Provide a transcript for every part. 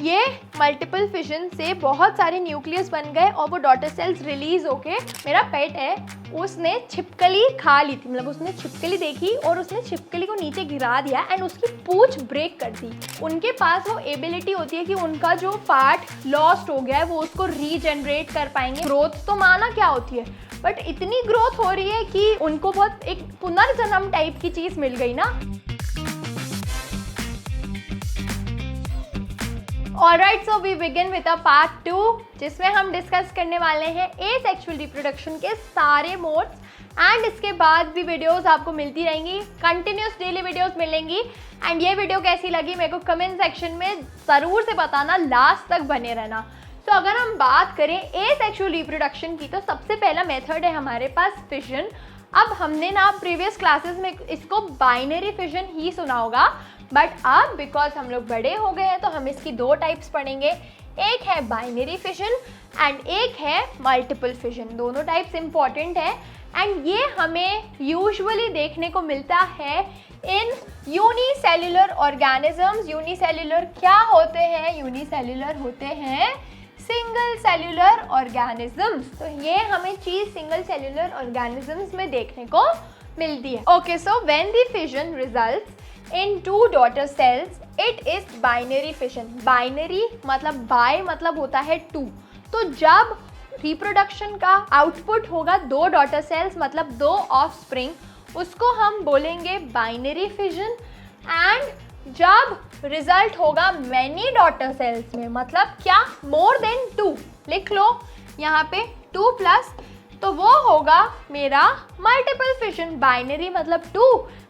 ये multiple fission से बहुत सारे न्यूक्लियस बन गए और वो डॉटर सेल्स रिलीज होके, मेरा पेट है उसने छिपकली खा ली थी, मतलब उसने छिपकली देखी और उसने छिपकली को नीचे गिरा दिया एंड उसकी पूंछ ब्रेक कर दी। उनके पास वो एबिलिटी होती है कि उनका जो पार्ट लॉस्ट हो गया है वो उसको रीजनरेट कर पाएंगे। ग्रोथ तो माना क्या होती है, बट इतनी ग्रोथ हो रही है कि उनको बहुत एक पुनर्जन्म टाइप की चीज मिल गई ना। Alright, so we begin with a part 2 जिसमें हम डिस्कस करने वाले हैं एसेक्सुअल रिप्रोडक्शन के सारे मोड्स एंड इसके बाद भी वीडियोस आपको मिलती रहेंगी, कंटिन्यूस डेली वीडियोस मिलेंगी। एंड ये वीडियो कैसी लगी मेरे को कमेंट सेक्शन में ज़रूर से बताना, लास्ट तक बने रहना। तो अगर हम बात करें एसेक्सुअल रिप्रोडक्शन की तो सबसे पहला मेथड है हमारे पास फिजन। अब हमने ना प्रीवियस क्लासेस में इसको बाइनरी फिजन ही सुना होगा, बट अब बिकॉज हम लोग बड़े हो गए हैं तो हम इसकी दो टाइप्स पढ़ेंगे। एक है बाइनरी फिजन एंड एक है मल्टीपल फिजन। दोनों टाइप्स इंपॉर्टेंट है एंड ये हमें यूजुअली देखने को मिलता है इन यूनिसेल्युलर ऑर्गेनिजम्स। यूनिसेल्युलर क्या होते हैं? यूनिसेल्युलर होते हैं सिंगल सेल्युलर ऑर्गेनिजम्स। तो ये हमें चीज सिंगल सेल्युलर ऑर्गेनिजम्स में देखने को मिलती है। Okay, so when the fission results into daughter cells it is binary fission. Binary मतलब बाय मतलब होता है टू। तो जब रिप्रोडक्शन का आउटपुट होगा दो डॉटर सेल्स मतलब दो ऑफस्प्रिंग, उसको हम बोलेंगे बाइनरी फिजन। एंड जब रिजल्ट होगा मैनी डॉटर सेल्स में, मतलब क्या, मोर देन टू, लिख लो यहाँ पे 2+, तो वो होगा मेरा मल्टीपल फिजन। बाइनरी मतलब 2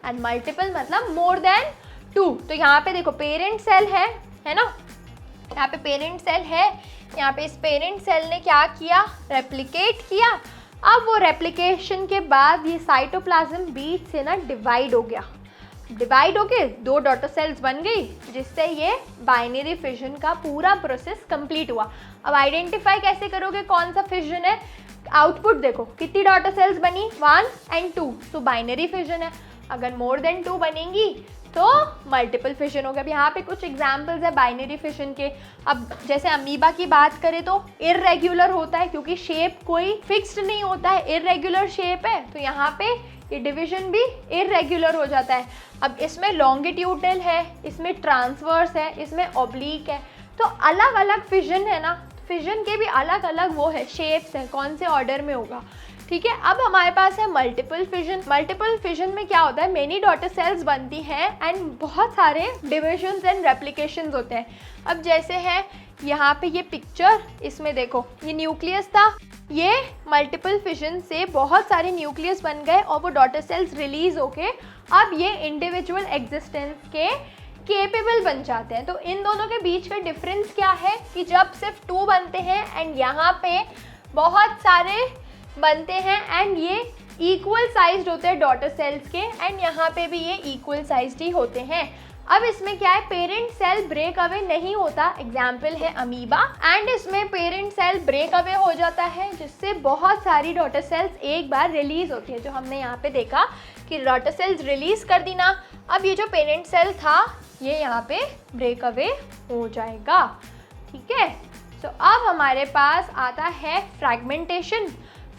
एंड मल्टीपल मतलब मोर देन 2। तो यहाँ पे देखो पेरेंट सेल है ना, यहाँ पे पेरेंट सेल है, यहाँ पे इस पेरेंट सेल ने क्या किया, रेप्लिकेट किया। अब वो रेप्लिकेशन के बाद ये साइटोप्लाज्म बीच से ना डिवाइड हो गया, डिवाइड होके दो डॉटर सेल्स बन गई, जिससे ये बाइनरी फिजन का पूरा प्रोसेस कंप्लीट हुआ। अब आइडेंटिफाई कैसे करोगे कौन सा फिजन है? आउटपुट देखो कितनी डॉटर सेल्स बनी, 1 and 2, तो बाइनरी फिजन है। अगर मोर देन 2 बनेंगी तो मल्टीपल फिजन हो गया। अब यहाँ पे कुछ एग्जाम्पल्स है बाइनरी फिजन के। अब जैसे अमीबा की बात करें तो इररेगुलर होता है क्योंकि शेप कोई फिक्स्ड नहीं होता है, इररेगुलर शेप है, तो यहाँ पे ये डिवीजन भी इररेगुलर हो जाता है। अब इसमें लॉन्गिट्यूडनल है, इसमें ट्रांसवर्स है, इसमें ऑब्लिक है, तो अलग अलग फिजन है ना, फिजन के भी अलग अलग वो है, शेप्स हैं, कौन से ऑर्डर में होगा। ठीक है, अब हमारे पास है मल्टीपल फिजन। मल्टीपल फिजन में क्या होता है, मेनी डॉटर सेल्स बनती हैं एंड बहुत सारे डिविजन्स एंड रेप्लिकेशंस होते हैं। अब जैसे है यहाँ पे ये पिक्चर, इसमें देखो ये न्यूक्लियस था, ये मल्टीपल फिजन से बहुत सारे न्यूक्लियस बन गए और वो डॉटर सेल्स रिलीज होके अब ये इंडिविजुअल एग्जिस्टेंस के केपेबल बन जाते हैं। तो इन दोनों के बीच का डिफरेंस क्या है कि जब सिर्फ 2 बनते हैं एंड यहाँ पे बहुत सारे बनते हैं एंड ये इक्वल साइज्ड होते हैं डॉटर सेल्स के, एंड यहाँ पे भी ये इक्वल साइज्ड ही होते हैं। अब इसमें क्या है, पेरेंट सेल ब्रेक अवे नहीं होता, एग्जाम्पल है अमीबा, एंड इसमें पेरेंट सेल ब्रेक अवे हो जाता है जिससे बहुत सारी डॉटर सेल्स एक बार रिलीज होती है। जो हमने यहाँ पे देखा कि डॉटर सेल्स रिलीज कर दी ना, अब ये जो पेरेंट सेल था ये यहाँ पे ब्रेक अवे हो जाएगा। ठीक है, तो अब हमारे पास आता है फ्रैगमेंटेशन।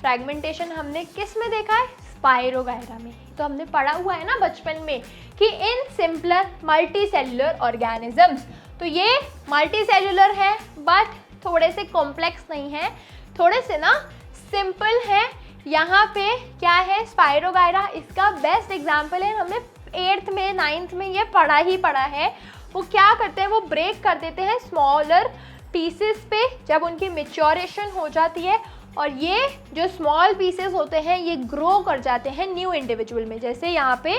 फ्रैगमेंटेशन हमने किस में देखा है, स्पाइरोगायरा में। तो हमने पढ़ा हुआ है ना बचपन में कि इन सिंपलर मल्टीसेल्युलर ऑर्गेनिजम्स, तो ये मल्टीसेल्युलर है बट थोड़े से कॉम्प्लेक्स नहीं है, थोड़े से ना सिंपल है। यहाँ पे क्या है, स्पाइरोगायरा इसका बेस्ट एग्जाम्पल है, हमने 8th में 9th में ये पढ़ा है। वो क्या करते हैं, वो ब्रेक कर देते हैं स्मॉलर पीसेस पे जब उनकी मैच्योरेशन हो जाती है, और ये जो स्मॉल पीसेस होते हैं ये ग्रो कर जाते हैं न्यू इंडिविजुअल में। जैसे यहाँ पे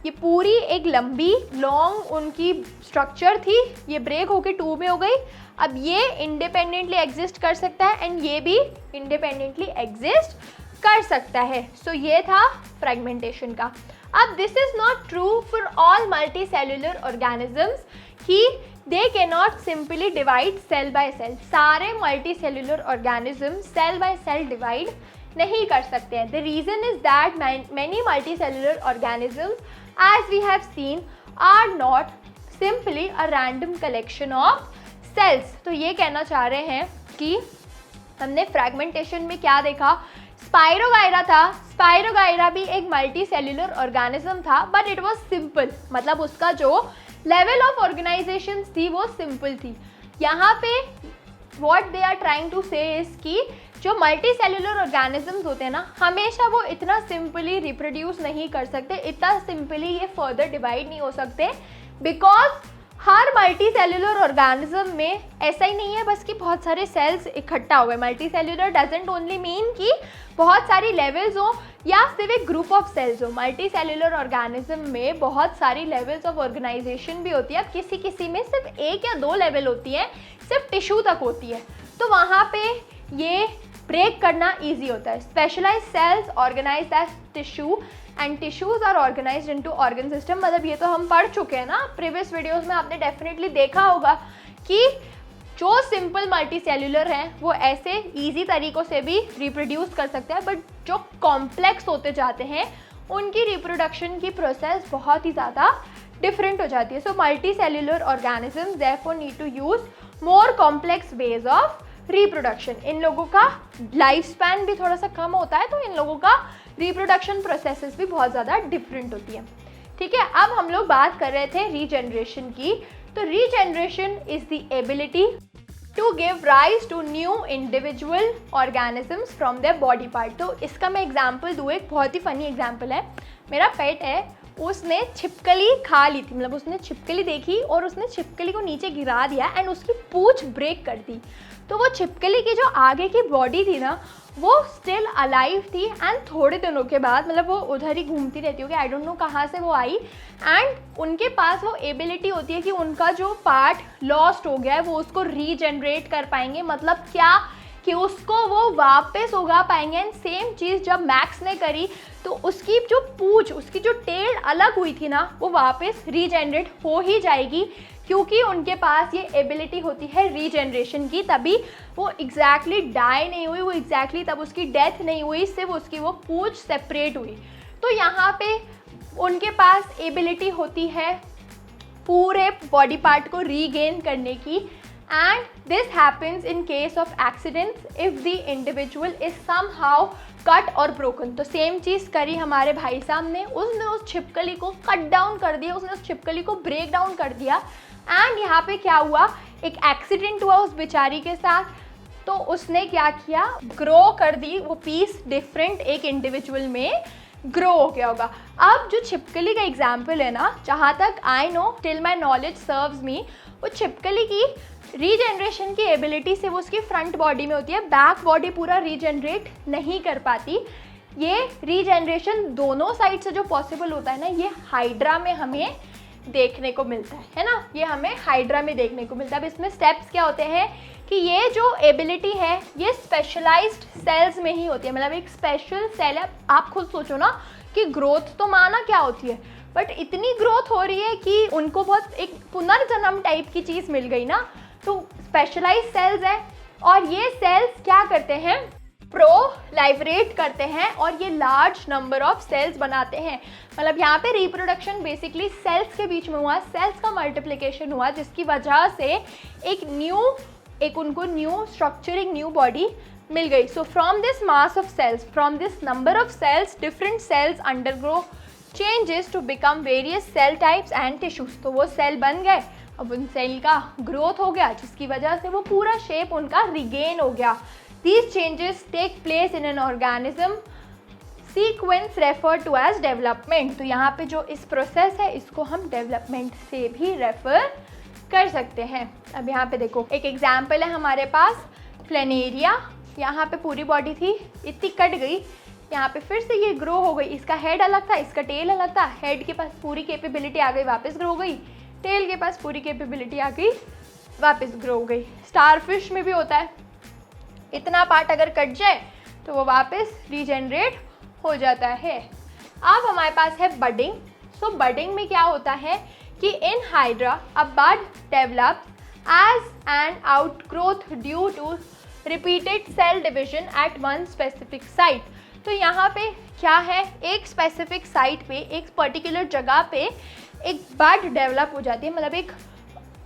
ये पूरी एक लंबी लॉन्ग उनकी स्ट्रक्चर थी, ये ब्रेक होके 2 में हो गई। अब ये इंडिपेंडेंटली एग्जिस्ट कर सकता है एंड ये भी इंडिपेंडेंटली एग्जिस्ट कर सकता है। सो ये था फ्रैगमेंटेशन का। अब this is not true for all multicellular organisms कि they cannot simply divide cell by cell. सारे multicellular organism cell by cell divide नहीं कर सकते हैं। The reason is that many multicellular organisms as we have seen are not simply a random collection of cells. तो ये कहना चाह रहे हैं कि हमने फ्रैगमेंटेशन में क्या देखा, स्पाइरोगायरा था। स्पाइरोगायरा भी एक मल्टी सेल्यूलर ऑर्गेनिज्म था, बट इट वाज सिंपल, मतलब उसका जो लेवल ऑफ ऑर्गेनाइजेशन थी वो सिंपल थी। यहाँ पे what they are trying to say is कि जो मल्टी सेल्यूलर ऑर्गेनिजम्स होते हैं ना, हमेशा वो इतना सिंपली रिप्रोड्यूस नहीं कर सकते, इतना सिंपली ये फर्दर डिवाइड नहीं हो सकते, because her multi cellular organism में ऐसा ही नहीं है बस कि बहुत सारे सेल्स इकट्ठा हो गए। Multi cellular doesn't only mean कि बहुत सारी लेवल्स हो या सिर्फ एक ग्रुप ऑफ सेल्स हो। मल्टी सेल्यूलर ऑर्गेनिज्म में बहुत सारी लेवल्स ऑफ ऑर्गेनाइजेशन भी होती है। अब किसी किसी में सिर्फ 1 या 2 लेवल होती है, सिर्फ टिश्यू तक होती है, तो वहाँ पे ये ब्रेक करना ईजी होता है। Specialise cells organised as tissue and tissues are organised into organ system. मतलब ये तो हम पढ़ चुके हैं ना प्रीवियस वीडियोस में, आपने डेफिनेटली देखा होगा कि जो सिंपल मल्टी सेल्यूलर हैं वो ऐसे इजी तरीक़ों से भी रिप्रोड्यूस कर सकते हैं, बट जो कॉम्प्लेक्स होते जाते हैं उनकी रिप्रोडक्शन की प्रोसेस बहुत ही ज़्यादा डिफरेंट हो जाती है। So multicellular organisms therefore need to use more complex ways of reproduction. इन लोगों का लाइफ स्पैन भी थोड़ा सा कम होता है, तो इन लोगों का रिप्रोडक्शन प्रोसेसेस भी बहुत ज़्यादा डिफरेंट होती है। ठीक है, अब हम लोग बात कर रहे थे रीजनरेशन की। तो regeneration is the ability to give rise to new individual organisms from their body part. तो इसका मैं एग्जाम्पल दूँ, एक बहुत ही फनी एग्जाम्पल है। मेरा पेट है, उसने छिपकली खा ली थी, मतलब उसने छिपकली देखी और उसने छिपकली को नीचे गिरा दिया एंड उसकी पूंछ ब्रेक कर दी। तो वो छिपकली की जो आगे की बॉडी थी ना, वो स्टिल अलाइव थी एंड थोड़े दिनों के बाद, मतलब वो उधर ही घूमती रहती होगी, आई डोंट नो कहाँ से वो आई, एंड उनके पास वो एबिलिटी होती है कि उनका जो पार्ट लॉस्ट हो गया है वो उसको रीजनरेट कर पाएंगे। मतलब क्या कि उसको वो वापस उगा पाएंगे। एंड सेम चीज़ जब मैक्स ने करी तो उसकी जो पूंछ, उसकी जो टेल अलग हुई थी ना, वो वापस रीजनरेट हो ही जाएगी, क्योंकि उनके पास ये एबिलिटी होती है रीजनरेशन की। तभी वो एग्जैक्टली डाई नहीं हुई, वो एग्जैक्टली तब उसकी डेथ नहीं हुई, सिर्फ उसकी वो पूंछ सेपरेट हुई। तो यहाँ पे उनके पास एबिलिटी होती है पूरे बॉडी पार्ट को रीगेन करने की। And this happens in case of accidents if the individual is somehow cut और ब्रोकन। तो सेम चीज़ करी हमारे भाई साहब ने, उसने उस छिपकली को कट डाउन कर दिया, उसने उस छिपकली को ब्रेक डाउन कर दिया। एंड यहाँ पे क्या हुआ, एक एक्सीडेंट हुआ उस बेचारी के साथ, तो उसने क्या किया, ग्रो कर दी वो पीस, डिफरेंट एक इंडिविजुअल में ग्रो हो गया होगा। अब जो छिपकली का एग्जाम्पल है ना, जहाँ तक I know, till my knowledge serves me, वो छिपकली की रीजनरेशन की एबिलिटी से वो उसकी फ्रंट बॉडी में होती है, बैक बॉडी पूरा रीजनरेट नहीं कर पाती। ये रीजनरेशन दोनों साइड से जो पॉसिबल होता है ना, ये हाइड्रा में हमें देखने को मिलता है ना, ये हमें हाइड्रा में देखने को मिलता है। अब इसमें स्टेप्स क्या होते हैं कि ये जो एबिलिटी है ये स्पेशलाइज्ड सेल्स में ही होती है, मतलब एक स्पेशल सेल है। आप खुद सोचो ना कि ग्रोथ तो माना क्या होती है, बट इतनी ग्रोथ हो रही है कि उनको बहुत एक पुनर्जन्म टाइप की चीज़ मिल गई ना, तो स्पेशलाइज्ड सेल्स है। और ये सेल्स क्या करते हैं, प्रोलाइवरेट करते हैं और ये लार्ज नंबर ऑफ सेल्स बनाते हैं। मतलब यहाँ पे रिप्रोडक्शन बेसिकली सेल्स के बीच में हुआ, सेल्स का मल्टीप्लिकेशन हुआ, जिसकी वजह से एक उनको न्यू स्ट्रक्चरिंग, न्यू बॉडी मिल गई। So from this mass of cells, from this number of cells, different cells undergo changes to become various cell types and tissues. तो वो सेल बन गए, अब उन सेल का ग्रोथ हो गया, जिसकी वजह से वो पूरा शेप उनका रिगेन हो गया। These changes take place in an organism sequence referred to as development। तो यहाँ पे जो इस प्रोसेस है इसको हम डेवलपमेंट से भी रेफर कर सकते हैं। अब यहाँ पे देखो एक एग्जाम्पल है हमारे पास, प्लेनेरिया। यहाँ पे पूरी बॉडी थी, इतनी कट गई, यहाँ पे फिर से ये ग्रो हो गई। इसका हेड अलग था, इसका टेल अलग था, हेड के पास पूरी कैपेबिलिटी आ गई, वापस ग्रो हो गई, टेल के पास पूरी कैपेबिलिटी आ गई, वापस ग्रो हो गई। स्टारफिश में भी होता है, इतना पार्ट अगर कट जाए तो वो वापस रीजनरेट हो जाता है। अब हमारे पास है बडिंग। सो बडिंग में क्या होता है कि in hydra a bud develops as an outgrowth due to repeated cell division at one specific site. तो यहाँ पे क्या है, एक स्पेसिफिक साइट पे, एक पर्टिकुलर जगह पे एक बड डेवलप हो जाती है, मतलब एक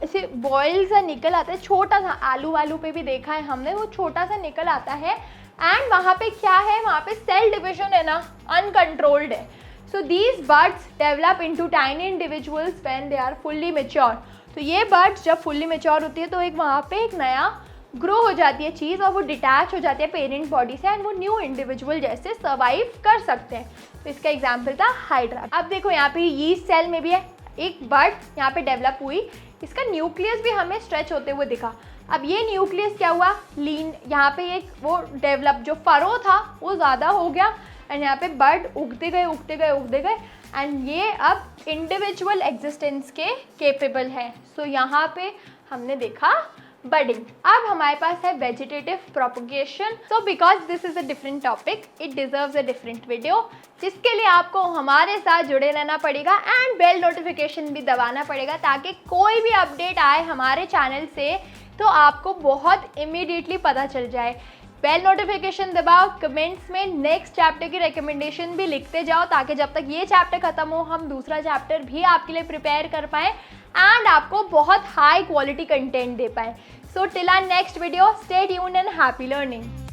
ऐसे बॉयल सा निकल आता है, छोटा सा, आलू वालू पे भी देखा है हमने, वो छोटा सा निकल आता है। एंड वहाँ पे क्या है, वहाँ पे सेल डिविजन है ना, अनकंट्रोल्ड है। So these buds develop into tiny individuals when they are fully mature. तो ये बर्ड्स जब फुल्ली मैच्योर होती है तो एक वहाँ पे एक नया ग्रो हो जाती है चीज़, और वो डिटैच हो जाती है पेरेंट बॉडी से, एंड वो न्यू इंडिविजुअल जैसे सर्वाइव कर सकते हैं। तो इसका एग्जाम्पल था हाइड्रा। अब देखो यहाँ पे यीस्ट सेल में भी है, एक बर्ड यहाँ पे डेवलप हुई, इसका न्यूक्लियस भी हमें स्ट्रेच होते हुए दिखा। अब ये न्यूक्लियस क्या हुआ, लीन, यहाँ पे एक वो डेवलप, जो फरो था वो ज़्यादा हो गया, एंड यहाँ पे बर्ड उगते गए उगते गए उगते गए, एंड ये अब इंडिविजुअल एग्जिस्टेंस के केपेबल है। सो यहाँ पे हमने देखा बडिंग। अब हमारे पास है vegetative propagation. So because this is a different topic, it deserves a different video, जिसके लिए आपको हमारे साथ जुड़े रहना पड़ेगा एंड बेल नोटिफिकेशन भी दबाना पड़ेगा, ताकि कोई भी अपडेट आए हमारे चैनल से तो आपको बहुत इमीडिएटली पता चल जाए। बेल नोटिफिकेशन दबाओ, कमेंट्स में नेक्स्ट चैप्टर की रिकमेंडेशन भी लिखते जाओ, ताकि जब तक ये चैप्टर खत्म हो हम दूसरा चैप्टर भी आपके लिए प्रिपेयर कर पाएँ एंड आपको बहुत हाई क्वालिटी कंटेंट दे पाएँ। So till our next video, stay tuned and happy learning.